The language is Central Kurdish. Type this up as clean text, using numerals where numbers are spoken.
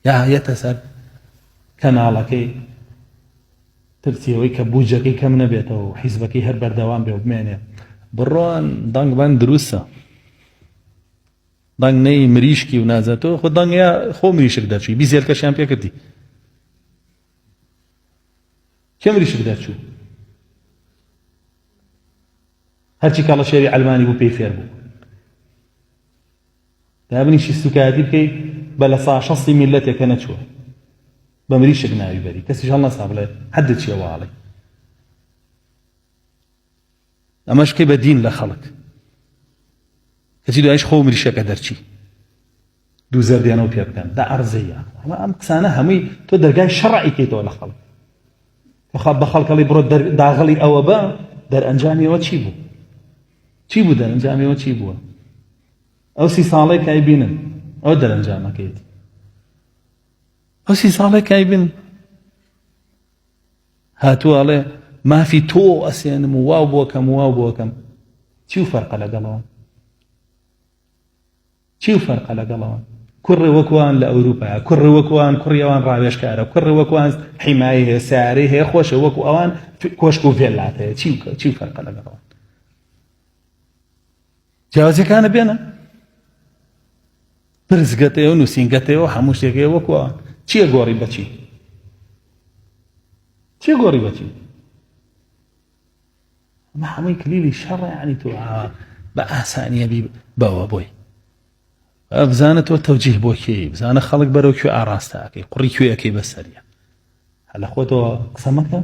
یا یەتەسەر کەناڵەکەی ترسیەوەی کە بوجەکەی کەم نەبێتەوە و حیزبەکەی هەر بەردەوام بێ و بمێنێ بڕۆن دەنگ بەن دروستە دەنگ نەی مریشکی و نازەتەوە خۆ دەنگیا خۆ مریشک دەرچووی بیزێلکەشیان پێ کردی کێ مریشک دەرچوو هەرچی کاڵە شێری ئەلمانی بوو پێی فێر بوو دابنیشی سوکایەتی بکەی بە لە ساشەستی میلەتێکە نەچووە بە مریشک ناوی بەری کەسیش هەڵ نەسا بڵێ حەدت چییە واڵێ ئەمەش بکەی بە دین لە خەڵک کەچی دوایش خۆ مریشەکە دەرچی دوو زەردیانەوە پێ بکەن دا عەرزەیە ئەم قسانە هەمووی تۆ دەرگای شەڕعی کەیتەوە لە خەڵک بە خەڵکەڵی بڕۆ داغڵی ئەوە بە دەرئەنجامیەوە چی بوو چی بوو دەرئەنجامیەوە چی بووە ئەو 30 ساڵەی کای بینن ئەو دەرئەنجامەکەیت ئەو 30 ساڵەی کای بین هاتووەڵێ مافی تۆ ئەسێنم و واو بۆکەم واو بۆکەم چی و فەرقە لەگەڵەوە چی و فەرقە لەگەڵەوە کوڕی وەکوان لە ئەوروپایە کوڕی وەکوان کوڕیەوان ڕاوێژکارە کوڕی وەکوان حیمایی هەیە سیارەی هەیە خۆشە وەکو ئەوان کۆشک و ڤێلات هەیە چی و فەرقە لەگەڵەوە جیاوازیەکانە بێنە برزگەتەوە نووسینگەتەوە هەموو شتێکەوە وەکو ئەوان چییە گۆڕی بەچی چییە گۆڕی بەچی ئەمە هەمووی کلیلی شەڕە یعنی تۆ بە ئاسانیە بی بەوە بۆی بزانە تۆ تەوجیه بۆ کێی بزانە خەڵک بەرەو کوێ ئاڕاستەکەی قوڕی کوێیەکەی بەسەریە هەلە خۆتەوە قسە مەکە